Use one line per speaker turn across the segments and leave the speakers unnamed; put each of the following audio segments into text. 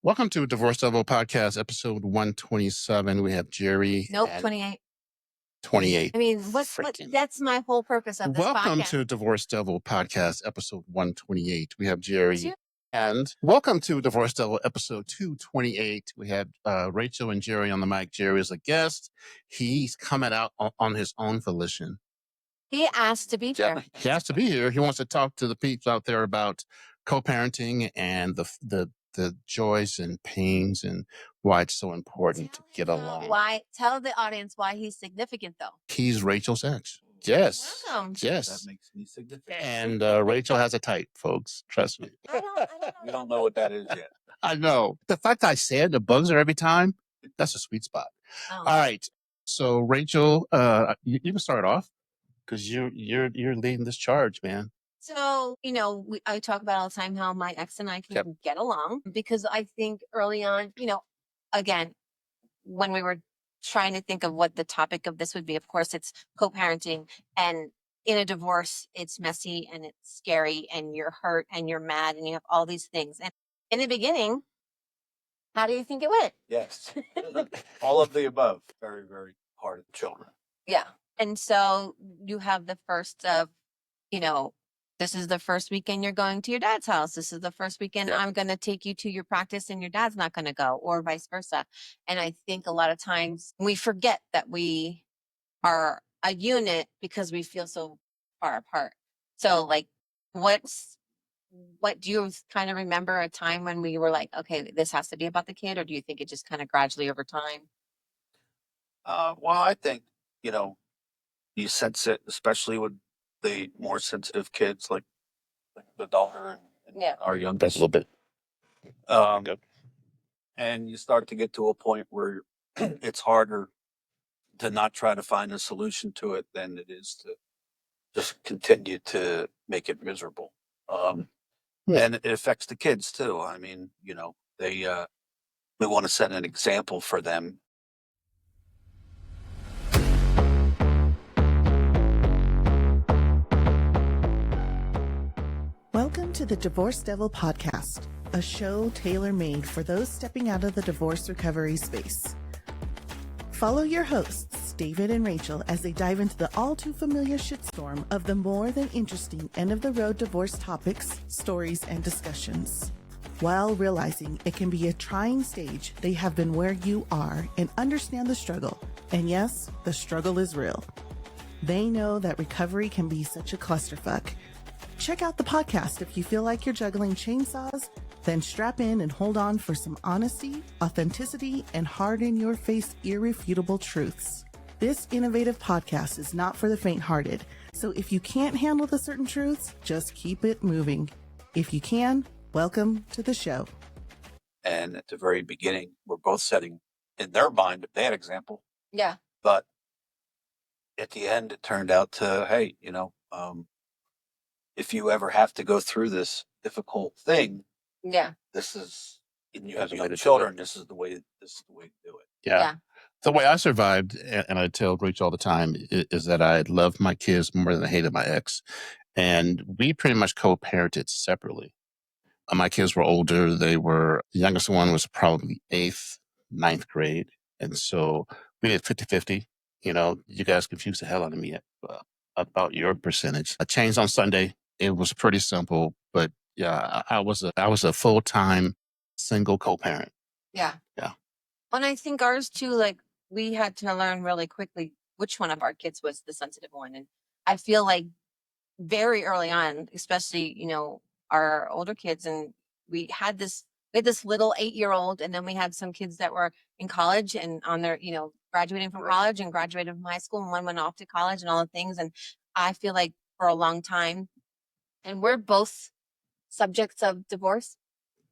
Welcome to Divorce Devil Podcast, episode 127. We have Jerry.
Nope,
and
28.
28.
I mean, what? That's my whole purpose of this
Welcome
podcast.
to Divorce Devil Podcast, episode 128. We have Jerry.
Two.
And welcome to Divorce Devil, episode 228. We had Rachel and Jerry on the mic. Jerry is a guest. He's coming out on his own volition.
He asked to be here.
He has to be here. He wants to talk to the people out there about co-parenting and the joys and pains and why it's so important to get along.
Tell the audience why he's significant, though.
He's Rachel's ex. Yes.
Welcome.
Yes.
That makes me significant.
And Rachel has a type, folks. Trust me.
I don't
We don't know what that is yet.
I know. The fact that I say it, the bugs her every time, that's a sweet spot.
Oh.
All right. So Rachel, you can start off because you're leading this charge, man.
So, I talk about all the time how my ex and I can get along because I think early on, again, when we were trying to think of what the topic of this would be, of course, it's co-parenting. And in a divorce, it's messy and it's scary and you're hurt and you're mad and you have all these things. And in the beginning, how do you think it went?
Yes. All of the above. Very, very hard children.
Yeah. And so you have the first of, this is the first weekend you're going to your dad's house. This is the first weekend I'm going to take you to your practice and your dad's not going to go, or vice versa. And I think a lot of times we forget that we are a unit because we feel so far apart. So what do you kind of remember a time when we were like, okay, this has to be about the kid, or do you think it just kind of gradually over time?
Well, I think, you sense it, especially with the more sensitive kids like the daughter and our youngest.
That's a little bit.
And you start to get to a point where it's harder to not try to find a solution to it than it is to just continue to make it miserable. And it affects the kids too. I mean, we want to set an example for them.
Welcome to the Divorce Devil Podcast, a show tailor-made for those stepping out of the divorce recovery space. Follow your hosts, David and Rachel, as they dive into the all-too-familiar shitstorm of the more than interesting end-of-the-road divorce topics, stories, and discussions. While realizing it can be a trying stage, they have been where you are and understand the struggle. And yes, the struggle is real. They know that recovery can be such a clusterfuck. Check out the podcast if you feel like you're juggling chainsaws, then strap in and hold on for some honesty, authenticity, and hard-in-your-face irrefutable truths. This innovative podcast is not for the faint-hearted, so if you can't handle the certain truths, just keep it moving. If you can, welcome to the show.
And at the very beginning, we're both setting, in their mind, a bad example.
Yeah.
But at the end, it turned out to, hey, if you ever have to go through this difficult thing, this is, and you have young children, this is the way to do it.
Yeah. The way I survived, and I tell Rachel all the time, is that I loved my kids more than I hated my ex. And we pretty much co-parented separately. My kids were older. The youngest one was probably 8th, 9th grade. And so we did 50-50. You guys confused the hell out of me about your percentage. I changed on Sunday. It was pretty simple, but yeah, I was a full-time single co-parent.
Yeah.
Yeah.
And I think ours too, we had to learn really quickly which one of our kids was the sensitive one. And I feel like very early on, especially, our older kids, and we had this little 8-year-old, and then we had some kids that were in college and on their, graduating from college and graduated from high school, and one went off to college and all the things. And I feel like for a long time, and we're both subjects of divorce.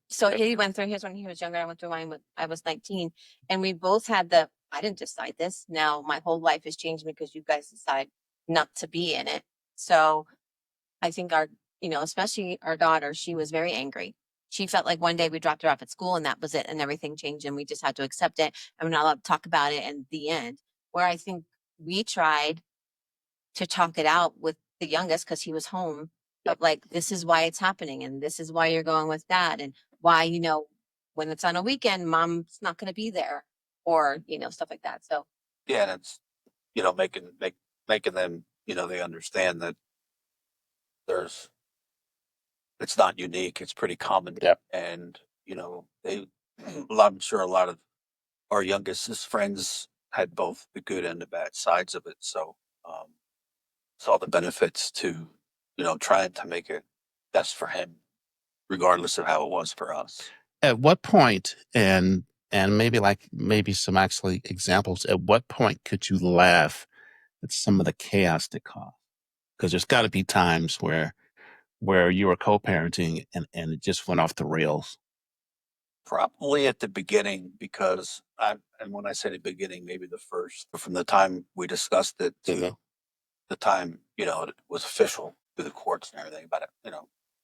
So he went through his when he was younger. I went through mine when I was 19. And we both had I didn't decide this. Now my whole life has changed because you guys decide not to be in it. So I think especially our daughter, she was very angry. She felt like one day we dropped her off at school and that was it, and everything changed and we just had to accept it. And we're not allowed to talk about it in the end. Where I think we tried to talk it out with the youngest because he was home. But this is why it's happening, and this is why you're going with that, and why, when it's on a weekend, mom's not going to be there, or, stuff like that. So,
Yeah, and it's, making them, they understand that there's, it's not unique. It's pretty common.
Yep.
And, I'm sure a lot of our youngest's friends had both the good and the bad sides of it. So, saw the benefits to, trying to make it best for him, regardless of how it was for us.
At what point, and maybe some actually examples, at what point could you laugh at some of the chaos that caused? Because there's got to be times where you were co-parenting and it just went off the rails.
Probably at the beginning, because and when I say the beginning, maybe the first, from the time we discussed it to the time, it was official through the courts and everything, about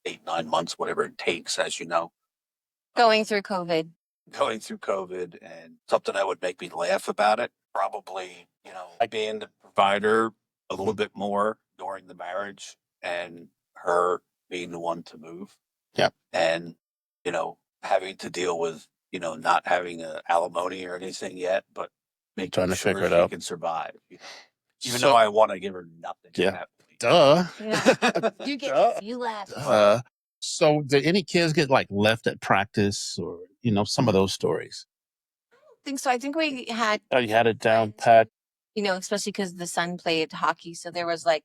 8, 9 months, whatever it takes, as you know.
going through COVID.
Going through COVID, and something that would make me laugh about it, probably, being the provider a little bit more during the marriage, and her being the one to move.
Yeah.
And, having to deal with, not having a alimony or anything yet, but making
Trying to
sure
figure it
she
out.
can survive. Even
So-
though I want to give her nothing.
Yeah.
At that point.
Duh.
Yeah. You get you laugh.
So did any kids get like left at practice or, some of those stories?
I don't think so. I think we had,
Oh, you had it down pat.
especially because the son played hockey. So there was like,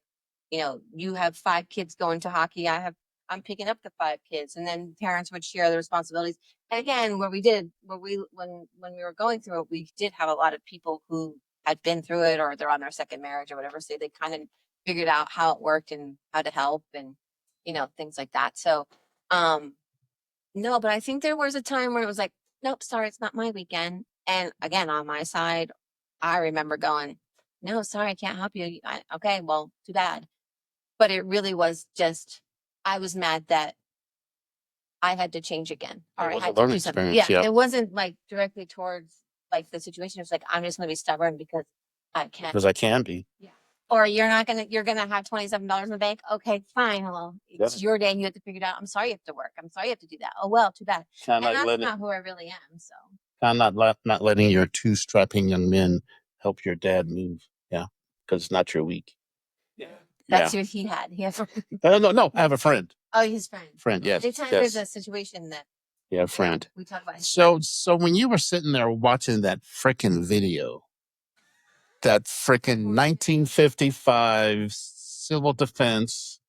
you have 5 kids going to hockey. I'm picking up the 5 kids, and then parents would share the responsibilities. And again, when we were going through it, we did have a lot of people who had been through it, or they're on their second marriage or whatever. So they kind of figured out how it worked and how to help, and, things like that. So, no, but I think there was a time where it was like, nope, sorry, it's not my weekend. And again, on my side, I remember going, no, sorry, I can't help you. Okay, well, too bad. But it really was just, I was mad that I had to change again, or
It
I
was a
had to
learning
do something.
experience,
Yeah,
yeah.
it wasn't like directly towards like the situation. It was like, I'm just going to be stubborn because I can't.
Because I can be.
Or you're going to have $27 in the bank. Okay, fine. Well, it's your day and you have to figure it out. I'm sorry you have to work. I'm sorry you have to do that. Oh, well, too bad.
Kind
And
of
that's not who I really am. So.
not letting your 2 strapping young men help your dad move. Yeah. Because it's not your week.
Yeah.
That's what he had. He has.
No, I have a friend.
Oh, his friend.
Friend, yes.
Anytime
yes.
there's a situation that.
Yeah, friend.
We talk about his
So when you were sitting there watching that freaking video, that freaking 1955 civil defense,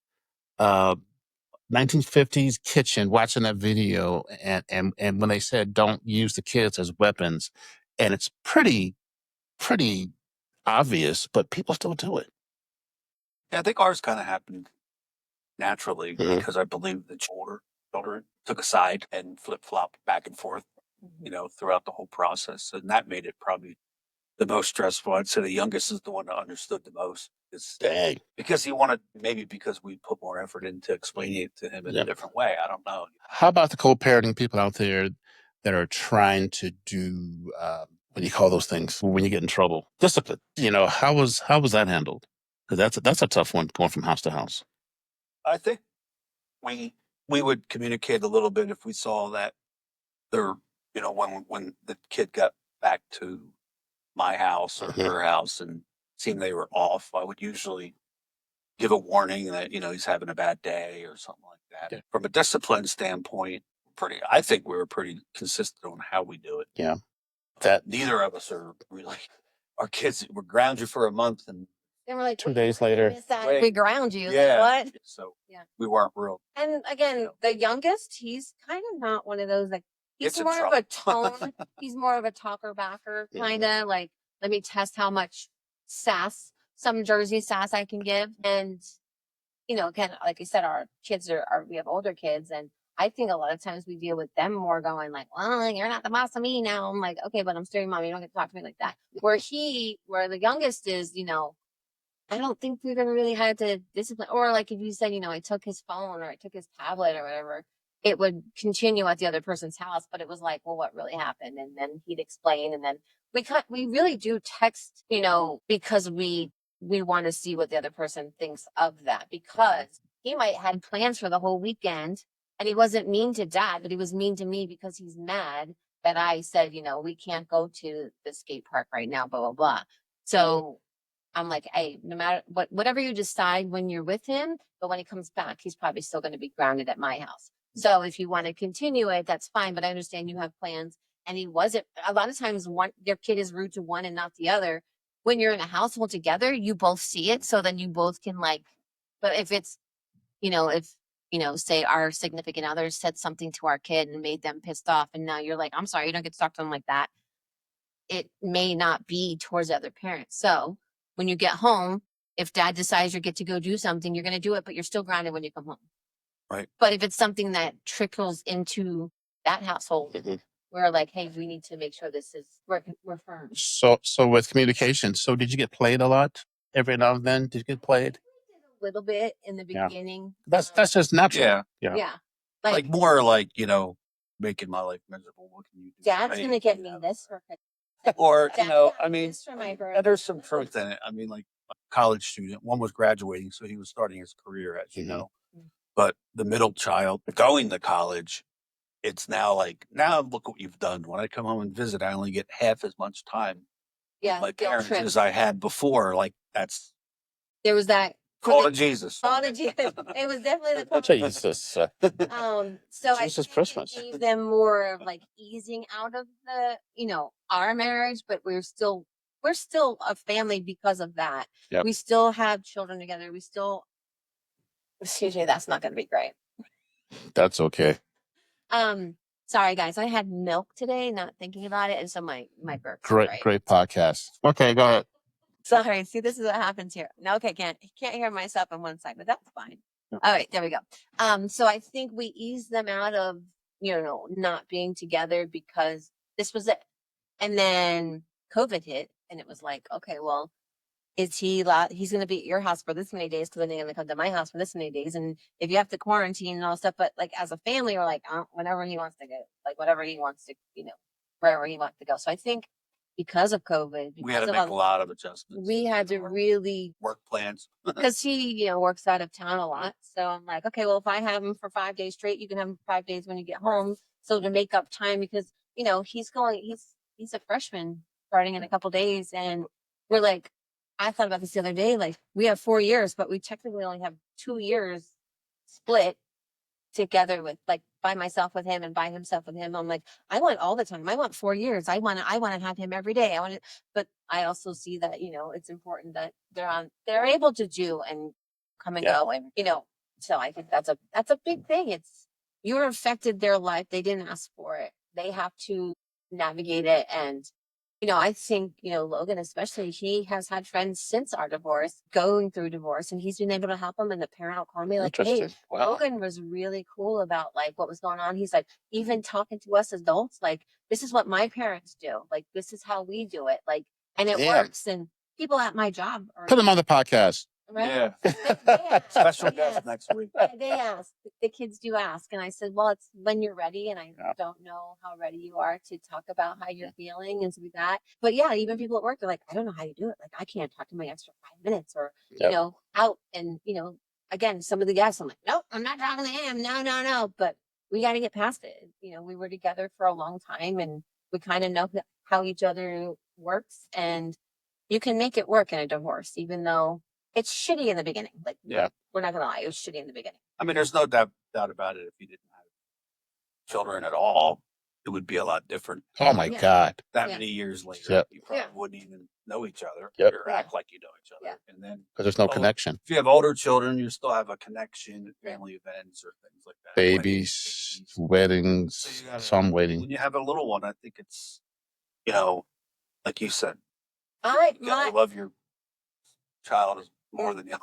1950s kitchen, watching that video, and when they said don't use the kids as weapons, and it's pretty obvious, but people still do it.
Yeah, I think ours kind of happened naturally,
Mhm.
because I believe the children took a side and flip-flopped back and forth, throughout the whole process. And that made it probably the most stressful. I'd say the youngest is the one that understood the most.
Dang.
Because because we put more effort into explaining it to him in a different way. I don't know.
How about the co-parenting people out there that are trying to do, what do you call those things when you get in trouble? Discipline. How was that handled? Because that's a tough one, going from house to house.
I think we would communicate a little bit if we saw that there, when the kid got back to my house or her house and seeing they were off, I would usually give a warning that, he's having a bad day or something like that.
Yeah.
From a discipline standpoint, I think we were pretty consistent on how we do it.
Yeah. That
Neither of us are really, our kids were ground you for a month and
Then we're like
2 days later.
we ground you.
yeah.
Like, what?
So
Yeah.
we weren't real.
And again, the youngest, he's kind of not one of those like he's
Gets in
more of a
trouble.
tone. He's more of a talker backer,
Yeah.
kind of like, let me test how much sass, some Jersey sass I can give. And again, like I said, our kids are we have older kids, and I think a lot of times we deal with them more going like, well, you're not the boss of me now. I'm like, okay, but I'm still your mom. You don't get to talk to me like that. Where the youngest is, I don't think we've ever really had to discipline, or like if you said, I took his phone or I took his tablet or whatever, it would continue at the other person's house. But it was like, well, what really happened? And then he'd explain. And then we really do text, because we want to see what the other person thinks of that, because he might have plans for the whole weekend And he wasn't mean to Dad, but he was mean to me because he's mad that I said, we can't go to the skate park right now, blah, blah, blah. So I'm like, hey, no matter whatever you decide when you're with him, but when he comes back, he's probably still going to be grounded at my house. So if you want to continue it, that's fine. But I understand you have plans. And he wasn't. A lot of times, their kid is rude to one and not the other. When you're in a household together, you both see it. So then you both can but if it's, if say our significant other said something to our kid and made them pissed off, and now you're like, I'm sorry, you don't get to talk to them like that. It may not be towards the other parent. So when you get home, if Dad decides you get to go do something, you're going to do it, but you're still grounded when you come home.
Right.
But if it's something that trickles into that household,
Mhm.
we're like, hey, we need to make sure we're firm.
So with communication, so did you get played a lot every now and then? Did you get played?
A little bit in the
Yeah.
beginning.
That's just natural.
Yeah.
Yeah.
Yeah.
Like more like, making my life miserable. What can you do?
Dad's going to get me this for
Or,
Dad got
I
me
mean,
this for my
and
birthday.
there's some truth in it. I mean, like a college student, one was graduating, so he was starting his career, as you
Mhm.
know. But the middle child going to college, it's now like, now look what you've done. When I come home and visit, I only get half as much time
Yeah.
with my
guilt
parents
trip.
as I had before. Like that's
There was that.
call to Jesus.
Call to Jesus. It was definitely the call.
Jesus.
So I
Jesus
think
Christmas.
it gave them more of like easing out of the, our marriage, but we're still a family because of that.
Yep.
We still have children together. Excuse me, that's not going to be great.
That's okay.
Sorry guys, I had milk today, not thinking about it, and so my burps are
Great podcast. Okay, go ahead.
Sorry, see, this is what happens here. No, okay, can't hear myself on one side, but that's fine. All right, there we go. So I think we eased them out of, not being together because this was it. And then COVID hit, and it was like, okay, well, is he's going to be at your house for this many days because then they're going to come to my house for this many days. And if you have to quarantine and all stuff, but like as a family, we're like, whenever he wants to go, like whatever he wants to, wherever he wants to go. So I think because of COVID,
We had to
because
make
of
a lot of adjustments.
we had to really,
work plans.
because he, works out of town a lot. So I'm like, okay, well, if I have him for 5 days straight, you can have him for 5 days when you get home. So to make up time, because, he's a freshman starting in a couple days. And we're like, I thought about this the other day, like we have 4 years, but we technically only have 2 years split together with like by myself with him and by himself with him. I'm like, I want all the time. I want 4 years. I want to have him every day. But I also see that, it's important that they're able to do and come and go. And, so I think that's a big thing. It's, you're affected their life. They didn't ask for it. They have to navigate it. And, I think, Logan, especially, he has had friends since our divorce going through divorce, and he's been able to help them. And the parent will call me like, hey,
Interesting. Wow.
Logan was really cool about like what was going on. He's like, even talking to us adults, like, this is what my parents do. Like, this is how we do it. Like, and it
Yeah.
works. And people at my job are,
Put them on the podcast.
right?
Yeah.
They ask.
Special
They
guest
ask.
next week.
They ask. The kids do ask. And I said, well, it's when you're ready. And I
Yeah.
don't know how ready you are to talk about how you're feeling and so that. But yeah, even people at work, they're like, I don't know how you do it. Like, I can't talk to my ex for 5 minutes or,
Yep.
out. And, again, some of the guys, I'm like, nope, I'm not talking to him. No. But we got to get past it. We were together for a long time and we kind of know how each other works. And you can make it work in a divorce, even though it's shitty in the beginning. Like,
Yeah.
we're not gonna lie, it was shitty in the beginning.
I mean, there's no doubt about it. If you didn't have children at all, it would be a lot different.
Oh my
Yeah.
God.
That
Yeah.
many years later,
Yep.
you probably
Yeah.
wouldn't even know each other
Yep.
or act like you know each other.
Yeah.
And then
Because there's no
Oh,
connection.
if you have older children, you still have a connection at family events or things like that.
Babies,
Weddings.
weddings.
So you gotta-
So I'm waiting.
When you have a little one, I think it's, like you said, you gotta love your child as more than you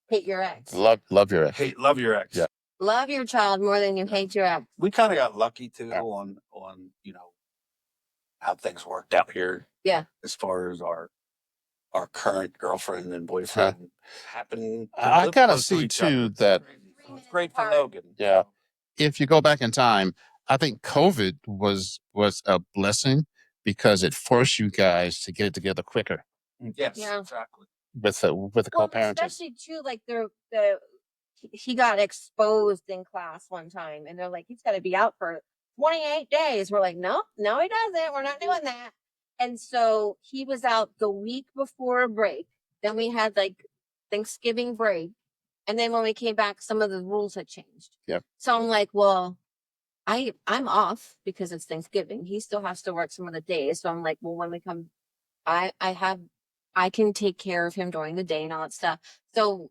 hate your ex.
Love your ex.
love your ex.
Yeah.
Love your child more than you hate your ex.
We kind of got lucky too
Yeah.
on how things worked out here.
Yeah.
As far as our current girlfriend and boyfriend happen. To
I
live
gotta
close to
see
each other.
too
It's
that-
crazy. So it's great for
Apart.
Logan.
Yeah. If you go back in time, I think COVID was a blessing because it forced you guys to get it together quicker
Yes,
Yeah.
exactly.
with the
Well,
co-parenting.
especially too, like he got exposed in class one time, and they're like, he's got to be out for 28 days. We're like, no, he doesn't. We're not doing that. And so he was out the week before break. Then we had like Thanksgiving break. And then when we came back, some of the rules had changed.
Yep.
So I'm like, well, I'm off because it's Thanksgiving. He still has to work some of the days. So I'm like, well, when we come, I can take care of him during the day and all that stuff. So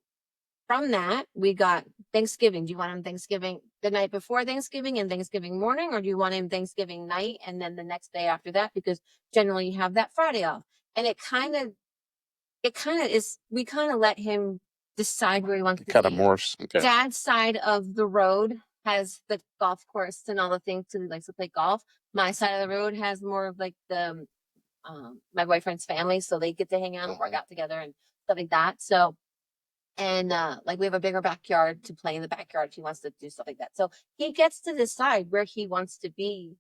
from that, we got Thanksgiving. Do you want him Thanksgiving the night before Thanksgiving and Thanksgiving morning, or do you want him Thanksgiving night and then the next day after that? Because generally you have that Friday off. And it kind of is, we kind of let him decide where he wants to
Kind of
be.
morphs. Okay.
Dad's side of the road has the golf course and all the things, so he likes to play golf. My side of the road has more of like the my boyfriend's family, so they get to hang out and work out together and stuff like that. So, and like we have a bigger backyard to play in the backyard if he wants to do stuff like that. So he gets to decide where he wants to be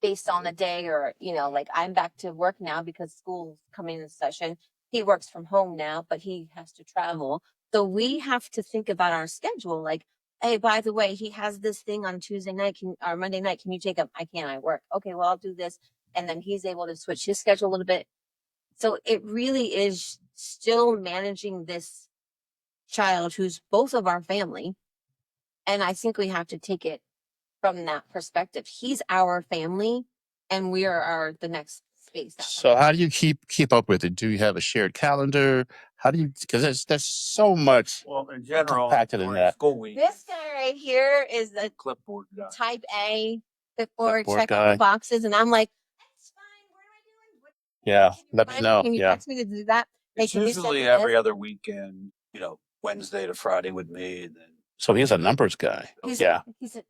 based on the day, or like I'm back to work now because school's coming in session. He works from home now, but he has to travel. So we have to think about our schedule. Like, hey, by the way, he has this thing on Tuesday night or Monday night. Can you take him? I can't. I work. Okay, well, I'll do this. And then he's able to switch his schedule a little bit. So it really is still managing this child who's both of our family. And I think we have to take it from that perspective. He's our family and we are the next space.
So how do you keep up with it? Do you have a shared calendar? How do you, because there's so much
in general,
compacted in that.
school week,
This guy right here is the
clipboard guy.
type A, clipboard, check
guy.
all the boxes. And I'm like, that's fine. What am I doing?
Yeah, let me know.
Can you text me to do that? Hey,
It's
can you send
usually
me
every
this?
other weekend, Wednesday to Friday with me. And then
So he's a numbers guy.
He's
Yeah.
He's a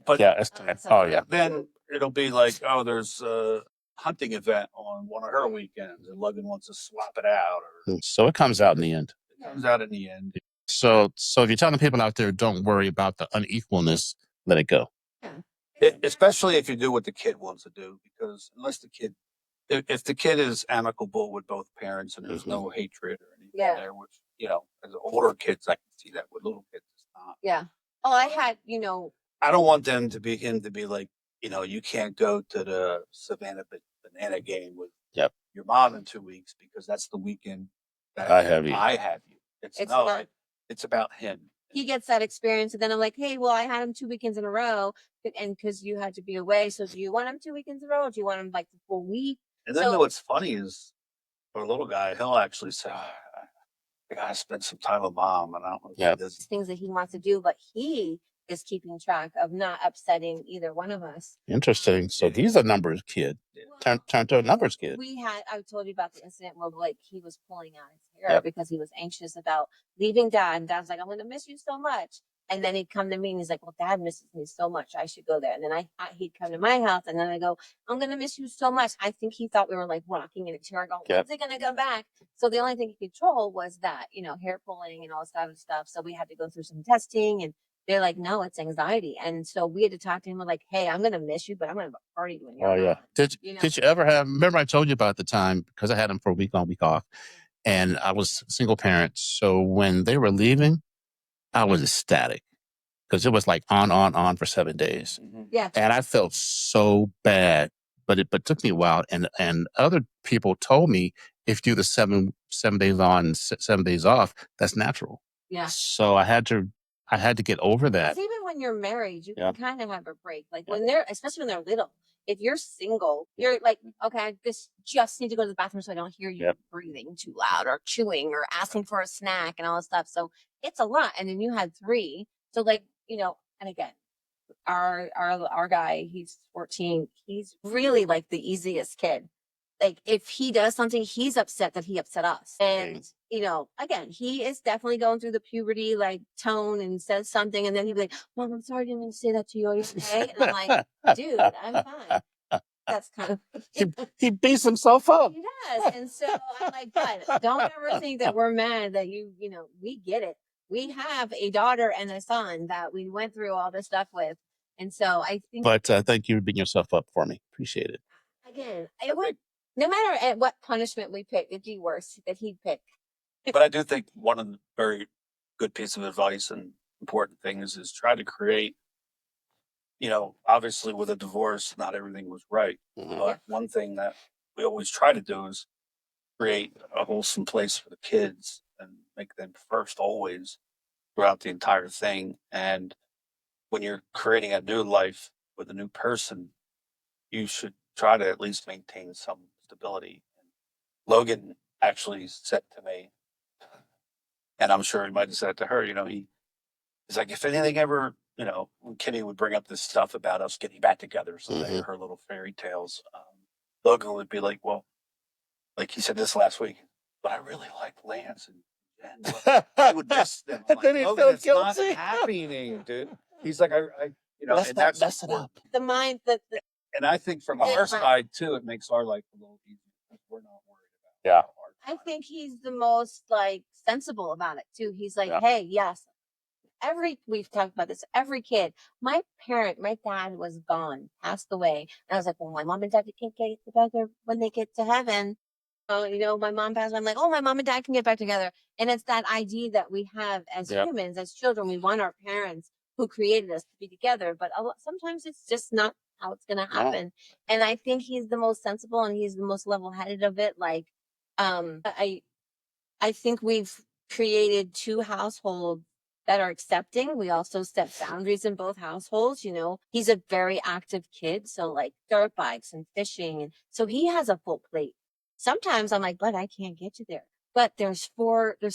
But
Yeah, estimate. Oh, yeah.
then it'll be like, there's a hunting event on one of her weekends and Logan wants to swap it out. Or
So it comes out in the end.
it comes out in the end.
So if you're telling people out there, don't worry about the unequalness, let it go.
Especially if you do what the kid wants to do, because unless the kid, if the kid is amicable with both parents and there's no hatred or anything there, which, as older kids, I can see that. With little kids, it's not.
Yeah. Oh, I had,
I don't want him to be like, you can't go to the Savannah Banana game with your mom in 2 weeks because that's the weekend that
I have you.
It's
not.
It's about him.
He gets that experience, and then I'm like, hey, well, I had him 2 weekends in a row, and because you had to be away, so do you want him 2 weekends in a row, or do you want him like the full week?
And then what's funny is, for a little guy, he'll actually say, I gotta spend some time with mom, and I don't know.
Yeah.
Things that he wants to do, but he is keeping track of not upsetting either one of us.
Interesting. So he's a numbers kid. Turned to a numbers kid.
I told you about the incident where like he was pulling out his hair because he was anxious about leaving Dad, and Dad's like, I'm gonna miss you so much. And then he'd come to me and he's like, well, Dad misses me so much, I should go there. And then he'd come to my house, and then I go, I'm gonna miss you so much. I think he thought we were like rocking in a chair going, when's he gonna come back? So the only thing he could control was that, hair pulling and all this other stuff. So we had to go through some testing, and they're like, no, it's anxiety. And so we had to talk to him. We're like, hey, I'm gonna miss you, but I'm gonna have a party when you're
yeah. Did you ever remember I told you about the time, because I had him for a week on, week off, and I was a single parent. So when they were leaving, I was ecstatic because it was like on for 7 days.
Yeah.
And I felt so bad, but it took me a while. And other people told me, if you do the 7 days on, 7 days off, that's natural.
Yeah.
So I had to get over that.
Even when you're married, you can kind of have a break. Like when especially when they're little. If you're single, you're like, okay, I just need to go to the bathroom so I don't hear you breathing too loud or chewing or asking for a snack and all this stuff. So it's a lot. And then you had 3. So like, and again, our guy, he's 14. He's really like the easiest kid. Like if he does something, he's upset that he upset us. And, again, he is definitely going through the puberty like tone and says something. And then he'll be like, Mom, I'm sorry, I didn't mean to say that to you. Are you okay? And I'm like, dude, I'm fine. That's kind of
he beats himself up.
He does. And so I'm like, but don't ever think that we're mad that we get it. We have a daughter and a son that we went through all this stuff with. And so I think.
But thank you for beating yourself up for me. Appreciate it.
Again, it would, no matter at what punishment we pick, it'd be worse that he'd pick.
But I do think one of the very good piece of advice and important thing is try to create, obviously with a divorce, not everything was right.
Mhm.
But one thing that we always try to do is create a wholesome place for the kids and make them first always throughout the entire thing. And when you're creating a new life with a new person, you should try to at least maintain some stability. Logan actually said to me, and I'm sure he might have said it to her, he's like, if anything ever, when Kenny would bring up this stuff about us getting back together someday,
Mhm.
her little fairy tales, Logan would be like, well, like he said this last week, but I really like Lance and Jen. But I would miss them. I'm
And then
like,
he
Logan,
felt
it's not
guilty.
happening, dude. He's like,
Let's
and
not
that's
mess it
important.
up.
The mind that
And I think from
Yeah.
our side too, it makes our life a little easier because we're not worried about
Yeah.
I
our
think he's the most like sensible about it too. He's like,
Yeah.
hey, yes, we've talked about this, every kid. My dad was gone, passed away. And I was like, well, my mom and dad can't get together when they get to heaven. My mom passed away. I'm like, oh, my mom and dad can get back together. And it's that idea that we have as
Yep.
humans, as children, we want our parents who created us to be together. But sometimes it's just not how it's going to
No.
happen. And I think he's the most sensible and he's the most level headed of it. Like, I think we've created two households that are accepting. We also set boundaries in both households. He's a very active kid. So like dirt bikes and fishing. And so he has a full plate. Sometimes I'm like, but I can't get you there. But there's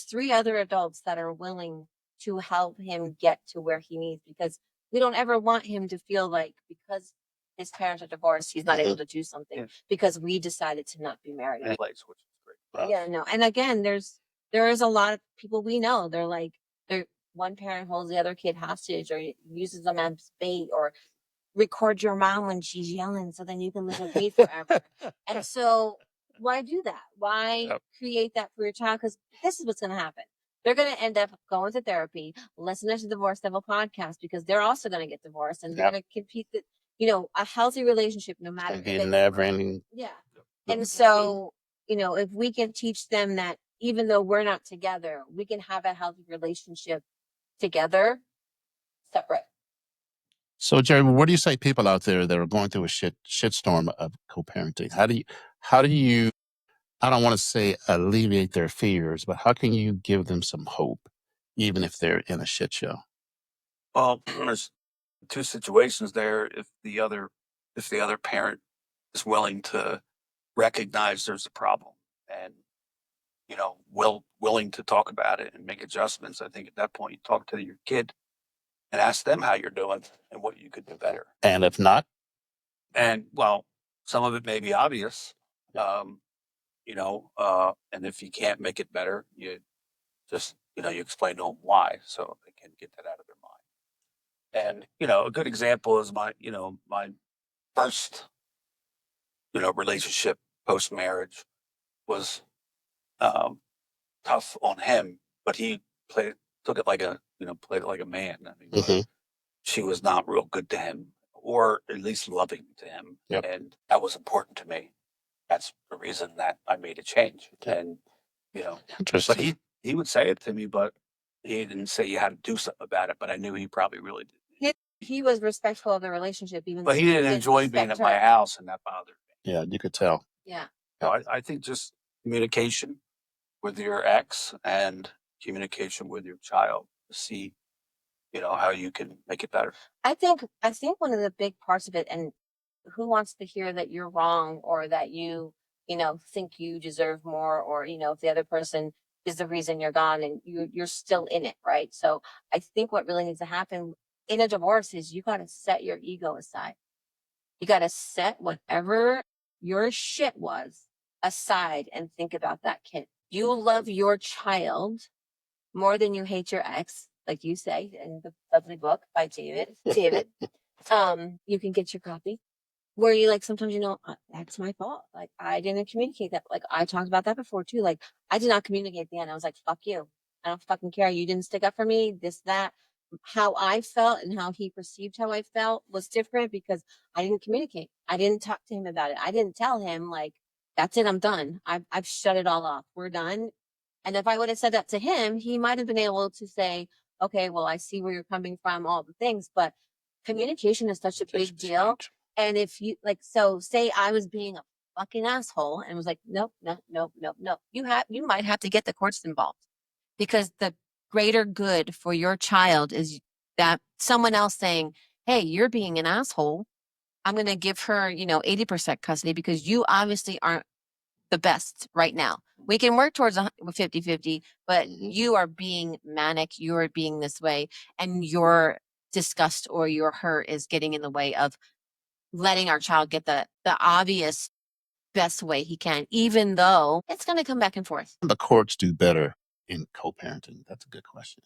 three other adults that are willing to help him get to where he needs, because we don't ever want him to feel like because his parents are divorced, he's not able to do something because we decided to not be married.
place, which is great.
Yeah, no. And again, there is a lot of people we know. They're one parent holds the other kid hostage or uses them as bait or record your mom when she's yelling so then you can live with me forever. And so why do that? Why
Yep.
create that for your child? Because this is what's going to happen. They're going to end up going to therapy, listening to the Divorce Devil podcast because they're also going to get divorced and they're
Yep.
going to compete. A healthy relationship, no matter
And
if
be
it's
never ending.
yeah. And so, if we can teach them that even though we're not together, we can have a healthy relationship together, separate.
So, Jerry, what do you say people out there that are going through a shitstorm of co-parenting? How do you, I don't want to say alleviate their fears, but how can you give them some hope, even if they're in a shit show?
Well, there's two situations there. If the other parent is willing to recognize there's a problem and willing to talk about it and make adjustments, I think at that point you talk to your kid and ask them how you're doing and what you could do better.
And if not,
And well, some of it may be obvious, and if you can't make it better, you just you explain to them why so they can get that out of their mind. And a good example is my first relationship post marriage was um, tough on him, but he took it like played it like a man. I mean,
Mhm.
she was not real good to him, or at least loving to him,
Yep.
and that was important to me. That's the reason that I made a change.
Yep.
And but
Interesting.
he would say it to me, but he didn't say you had to do something about it. But I knew he probably really did.
He was respectful of the relationship, even
But
though
he didn't enjoy being
respect
at my
her.
house, and that bothered me.
Yeah, you could tell.
Yeah.
So I think just communication with your ex and communication with your child to see, how you can make it better.
I think one of the big parts of it, and who wants to hear that you're wrong or that think you deserve more, or if the other person is the reason you're gone and you're still in it, right? So I think what really needs to happen in a divorce is you got to set your ego aside. You got to set whatever your shit was aside and think about that kid. You love your child more than you hate your ex, like you say in the lovely book by David. You can get your copy where you sometimes, that's my fault. Like I didn't communicate that. Like I talked about that before too. Like I did not communicate at the end. I was like, fuck you. I don't fucking care. You didn't stick up for me. This, that. How I felt and how he perceived how I felt was different because I didn't communicate. I didn't talk to him about it. I didn't tell him like, that's it. I'm done. I've shut it all off. We're done. And if I would have said that to him, he might have been able to say, okay, well, I see where you're coming from, all the things, but communication is such a big deal. And if you like, so say I was being a fucking asshole and was like, nope, no, no, no, no, you might have to get the courts involved, because the greater good for your child is that someone else saying, hey, you're being an asshole. I'm going to give her, 80% custody because you obviously aren't the best right now. We can work towards a 50-50, but you are being manic, you are being this way, and your disgust or your hurt is getting in the way of letting our child get the obvious best way he can, even though it's going to come back and forth.
The courts do better in co-parenting? That's a good question.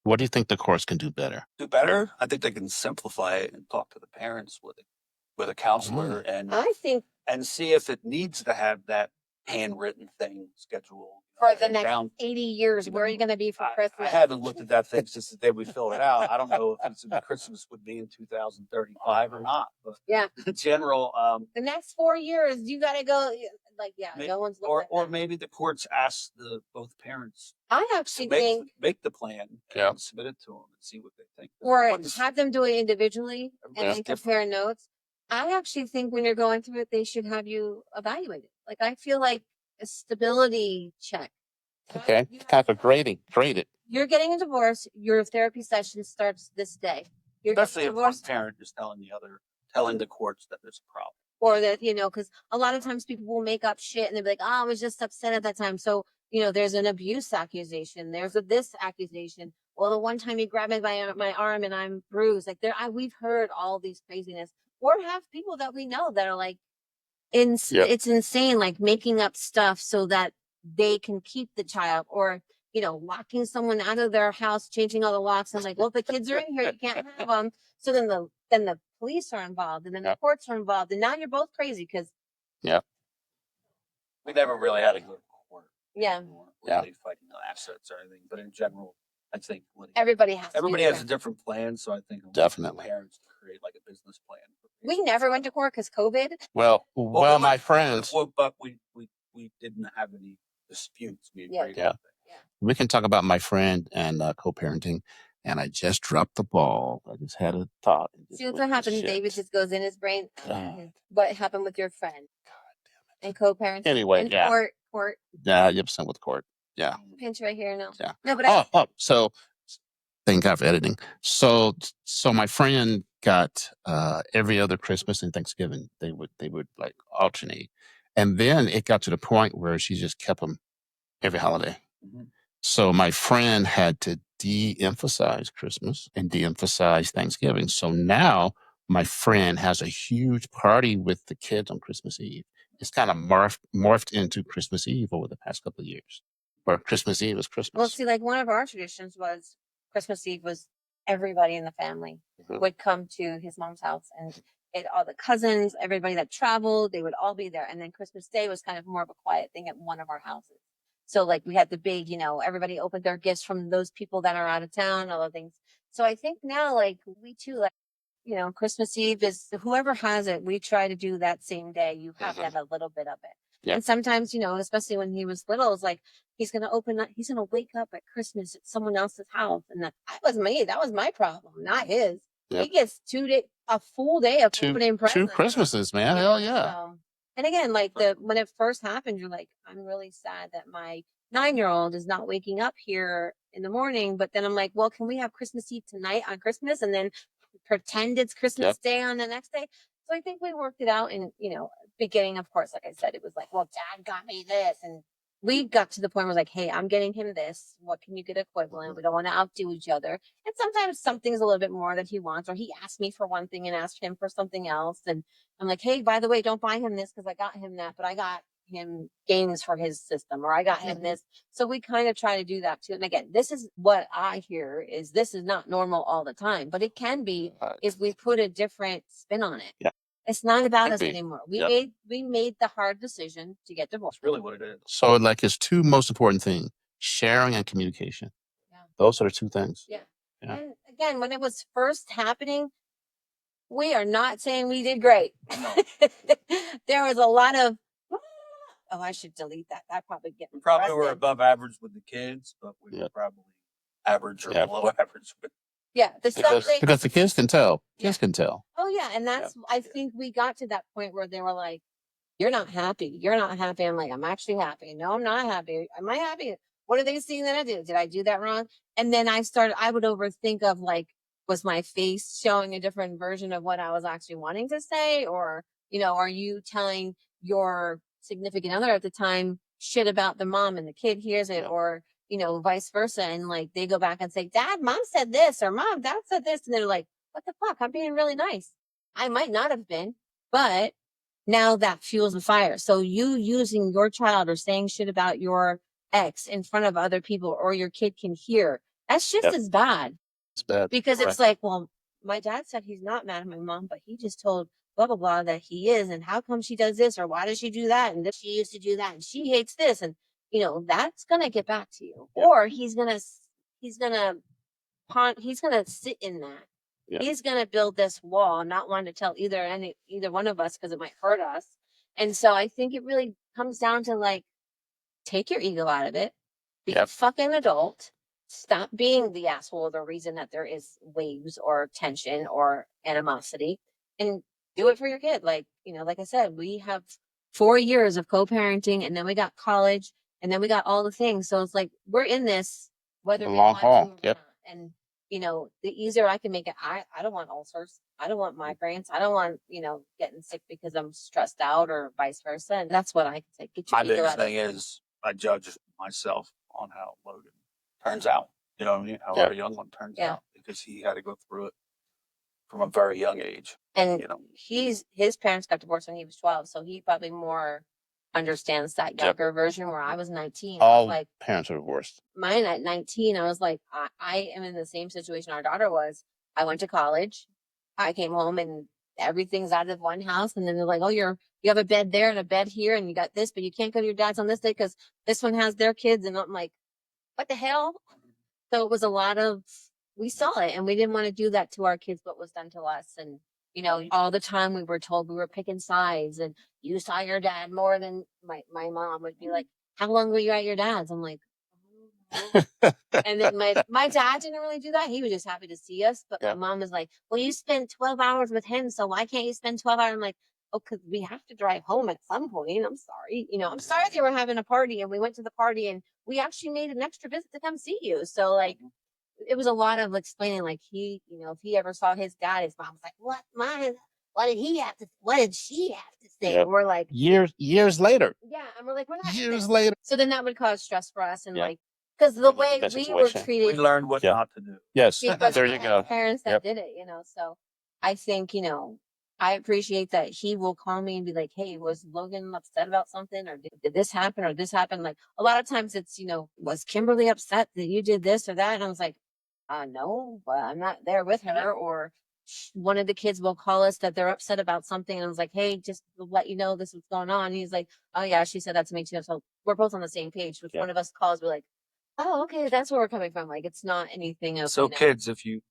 What do you think the courts can do better?
Do better? I think they can simplify it and talk to the parents with a counselor
I think
and see if it needs to have that handwritten thing scheduled
for the next
down.
80 years, where are you going to be for
I
Christmas?
haven't looked at that thing since the day we filled it out. I don't know if it's Christmas would be in 2035 or not, but
Yeah.
in general,
The next 4 years, you got to go. Like, yeah, no one's looking
or
at that.
maybe the courts ask both parents
I
to
actually think,
make the plan
Yeah.
and submit it to them and see what they think.
or
Everybody's-
have them do it individually and
everybody's
then
different.
compare notes. I actually think when you're going through it, they should have you evaluate it. Like, I feel like a stability check.
Okay, kind of grade it.
You're getting a divorce. Your therapy session starts this day. You're
Especially
getting
if one
divorced,
parent is telling the courts that there's a problem.
or that, because a lot of times people will make up shit and they'll be like, oh, I was just upset at that time. So, there's an abuse accusation. There's a this accusation. Well, the one time he grabbed me by my arm and I'm bruised. Like, we've heard all these craziness. Or have people that we know that are like,
Yep.
it's insane, like making up stuff so that they can keep the child, or locking someone out of their house, changing all the locks, and like, well, if the kids are in here, you can't have them. So then the police are involved, and then the
Yep.
courts are involved, and now you're both crazy because
We never really had a good court.
yeah,
We weren't
Yeah.
really fighting the assets or anything, but in general, I think
everybody has.
everybody has a different plan. So I think
Definitely.
parents to create like a business plan.
We never went to court because COVID.
Well,
Well,
my friends,
but we didn't have any disputes. We
Yeah.
agreed.
Yeah. we can talk about my friend and co-parenting. And I just dropped the ball. I just had a thought. and just
See what's
went to
happened.
shit.
David just goes in his brain.
God.
What happened with your friend? And co-parenting.
Anyway,
and
yeah.
Court.
Yeah, you're percent with court. Yeah.
Pinch right here. No.
Yeah.
No, but
So thank God for editing. So my friend got every other Christmas and Thanksgiving they would like alternate, and then it got to the point where she just kept them every holiday.
Mhm.
So my friend had to de-emphasize Christmas and de-emphasize Thanksgiving. So now my friend has a huge party with the kids on Christmas Eve. It's kind of morphed into Christmas Eve over the past couple of years, where Christmas Eve is Christmas.
well, see, like one of our traditions was Christmas Eve was everybody in the family
Mhm.
would come to his mom's house, and all the cousins, everybody that traveled, they would all be there. And then Christmas Day was kind of more of a quiet thing at one of our houses. So like we had the big, everybody opened their gifts from those people that are out of town, all the things. So I think now, like we too, like, Christmas Eve is whoever has it. We try to do that same day. You have to have a little bit of it.
Yeah.
And sometimes, especially when he was little, it's like he's going to wake up at Christmas at someone else's house. And that was me. That was my problem, not his.
Yep.
He gets a full day of opening presents.
Two Christmases, man. Hell yeah.
So, and again, like when it first happened, you're like, I'm really sad that my 9-year-old is not waking up here in the morning. But then I'm like, well, can we have Christmas Eve tonight on Christmas and then pretend it's Christmas Day on the next day? So I think we worked it out. And, beginning, of course, like I said, it was like, well, Dad got me this. And we got to the point where it was like, hey, I'm getting him this. What can you get equivalent? We don't want to outdo each other. And sometimes something's a little bit more that he wants, or he asked me for one thing and asked him for something else. And I'm like, hey, by the way, don't buy him this because I got him that, but I got him games for his system, or I got him this. So we kind of try to do that too. And again, this is what I hear is this is not normal all the time, but it can be if we put a different spin on it.
Yeah.
It's not about
Could
us
be.
anymore.
Yep.
We made the hard decision to get divorced.
That's really what it is.
So like it's two most important things: sharing and communication.
Yeah.
Those are the two things.
Yeah.
Yeah.
And again, when it was first happening, we are not saying we did great.
No.
There was a lot of oh, I should delete that. That probably get me
We probably were
arrested.
above average with the kids, but we were
Yep.
probably average or
Yep.
below average with.
Yeah, the stuff they.
Because the kids can tell.
Yeah.
Kids can tell.
Oh yeah, and that's. I think we got to that point where they were like, "You're not happy. You're not happy." I'm like, "I'm actually happy. No, I'm not happy. Am I happy? What are they seeing that I did? Did I do that wrong?" And then I would overthink of like, was my face showing a different version of what I was actually wanting to say? Or, are you telling your significant other at the time shit about the mom and the kid hears it,
Yeah.
or, vice versa. And like, they go back and say, Dad, Mom said this, or Mom, Dad said this. And they're like, what the fuck? I'm being really nice. I might not have been, but now that fuels the fire. So you using your child or saying shit about your ex in front of other people or your kid can hear, that's just
Yep.
as bad.
It's bad.
Because
Right.
it's like, well, my dad said he's not mad at my mom, but he just told blah, blah, blah that he is. And how come she does this? Or why does she do that? And she used to do that. And she hates this. And, that's going to get back to you.
Yeah.
Or he's going to sit in that.
Yeah.
He's going to build this wall, not wanting to tell either one of us because it might hurt us. And so I think it really comes down to like, take your ego out of it. Be a
Yep.
fucking adult. Stop being the asshole, the reason that there is waves or tension or animosity, and do it for your kid. Like, like I said, we have 4 years of co-parenting, and then we got college, and then we got all the things. So it's like, we're in this, whether
The
we
long
want
haul.
to or
Yep.
not. And, the easier I can make it, I don't want ulcers. I don't want migraines. I don't want, getting sick because I'm stressed out or vice versa. And that's what I can say. Get your
My
ego
biggest
out of
thing
it.
is I judge myself on how Logan turns out. You know what I mean? How
Yeah.
our young one turns
Yeah.
out, because he had to go through it from a very young age.
And
know.
his parents got divorced when he was 12, so he probably more understands that
Yep.
younger version. Where I was 19, I
All
was like,
parents are divorced.
mine at 19, I was like, I am in the same situation our daughter was. I went to college, I came home, and everything's out of one house. And then they're like, oh, you have a bed there and a bed here, and you got this, but you can't go to your dad's on this day because this one has their kids. And I'm like, what the hell? So it was a lot of, we saw it, and we didn't want to do that to our kids, what was done to us. And, all the time we were told we were picking sides, and you saw your dad more than my mom would be like, how long were you at your dad's? I'm like, and then my dad didn't really do that. He was just happy to see us. But
Yeah.
my mom was like, well, you spent 12 hours with him, so why can't you spend 12 hours? I'm like, oh, because we have to drive home at some point. I'm sorry. I'm sorry they were having a party, and we went to the party, and we actually made an extra visit to come see you. So like, it was a lot of explaining, like he, if he ever saw his dad, his mom was like, what did she have to say?
Yep.
And we're like,
Years later.
yeah. And we're like, we're not in
Years
this.
later.
So then that would cause stress for us. And
Yeah.
like, because the
That
way we were
situation.
treated,
We learned what
Yeah.
not to do.
Yes.
because
There
we
you
had
go.
parents that
Yep.
did it, so I think, I appreciate that he will call me and be like, hey, was Logan upset about something, or did this happen or this happen? Like, a lot of times it's, was Kimberly upset that you did this or that? And I was like, no, but I'm not there with her. Or one of the kids will call us that they're upset about something, and I was like, hey, just to let you know this is going on. And he's like, oh yeah, she said that to me too. So we're both on the same page. If
Yeah.
one of us calls, we're like, oh, okay, that's where we're coming from. Like, it's not anything of,
So kids, if you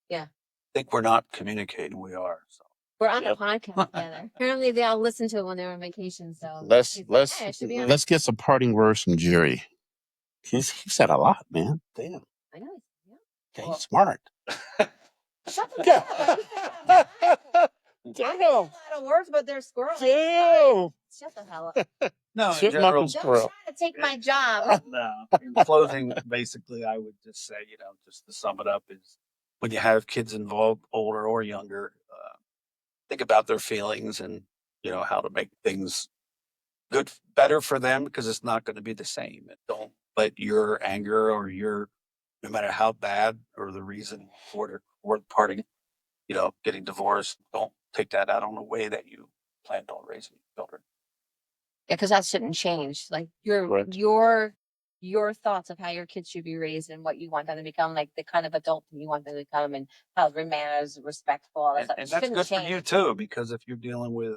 Yeah.
think we're not communicating, we are. So
we're on
Yep.
a podcast together. Apparently they all listen to it when they're on vacation. So
Let's
he's like, "Hey, I should be on
let's get some parting words from Jerry. He said a lot, man. Damn.
I know. Yeah.
Okay, he's smart.
Shut the fuck up. I say a
Damn.
lot of words, but they're squirrely.
Damn.
Shut the hell up.
no, in
Chipmunk
general,
and
Don't
squirrel.
try to take my job.
no. In closing, basically, I would just say, just to sum it up, is when you have kids involved, older or younger, think about their feelings and how to make things better for them, because it's not going to be the same. And don't let your anger or no matter how bad or the reason for the parting, getting divorced, don't take that out on the way that you planned on raising your children.
Yeah, because that shouldn't change. Like
Correct.
your thoughts of how your kids should be raised and what you want them to become, like the kind of adult you want them to become, and how their manners, respectful, all that stuff.
And
It
that's
shouldn't
good
change.
for you too, because if you're dealing with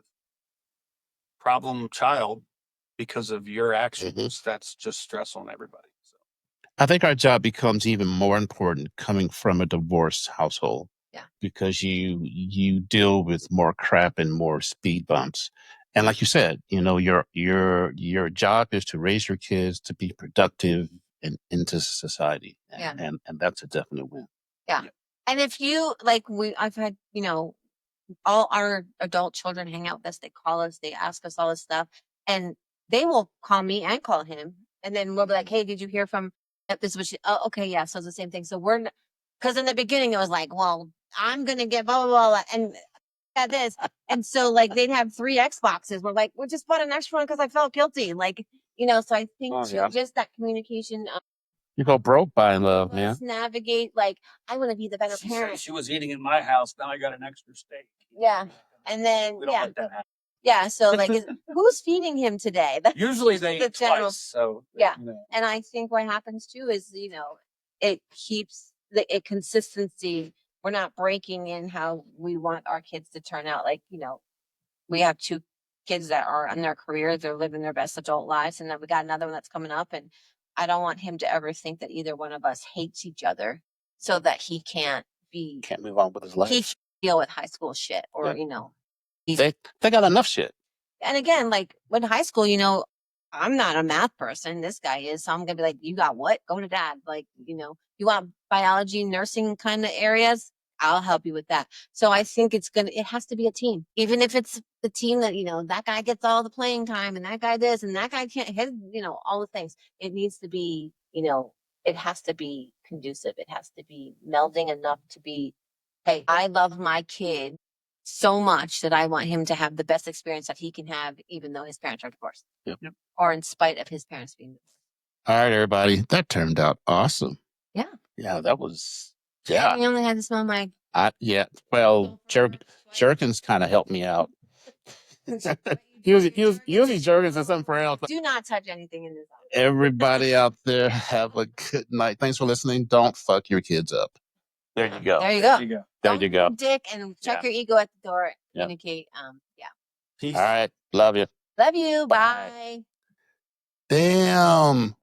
problem child because of your actions, that's just stress on everybody. So
I think our job becomes even more important coming from a divorced household.
Yeah.
Because you deal with more crap and more speed bumps. And like you said, your job is to raise your kids to be productive and into society.
Yeah.
And that's a definite win.
Yeah. And if you like, I've had, all our adult children hang out with us. They call us, they ask us all this stuff, and they will call me and call him. And then we'll be like, hey, did you hear from this? Oh, okay. Yeah. So it's the same thing. So because in the beginning it was like, well, I'm going to get blah, blah, blah. And got this. And so like they'd have 3 Xboxes. We're like, we just bought an extra one because I felt guilty. Like, so I think just that communication.
You go broke buying love, man.
Let's navigate. Like, I want to be the better
She
parent.
said she was eating in my house. Now I got an extra steak.
Yeah. And then,
We don't let that happen.
yeah. So like, who's feeding him today? That's
Usually they eat twice. So
yeah. And I think what happens too is, it keeps the consistency. We're not breaking in how we want our kids to turn out. Like, we have 2 kids that are in their careers, they're living their best adult lives. And then we got another one that's coming up. And I don't want him to ever think that either one of us hates each other so that he can't
move on with his life.
He can't deal with high school shit or,
they got enough shit.
And again, like when high school, I'm not a math person. This guy is. So I'm going to be like, you got what? Go to dad. Like, you want biology, nursing kind of areas? I'll help you with that. So I think it has to be a team. Even if it's the team that, that guy gets all the playing time and that guy this and that guy can't hit, all the things. It needs to be, it has to be conducive. It has to be melding enough to be, hey, I love my kid so much that I want him to have the best experience that he can have, even though his parents are divorced.
Yep.
Or in spite of his parents being divorced.
All right, everybody. That turned out awesome.
Yeah.
Yeah, that was,
yeah. You only had to smell my.
Well, Jerkins kind of helped me out. he was using Jerkins or something for else.
Do not touch anything in this house.
Everybody out there, have a good night. Thanks for listening. Don't fuck your kids up. There you go.
There you go.
There you go.
Dick, and check your ego at the door. Communicate. Yeah.
Peace. All right. Love you.
Love you. Bye.
Damn.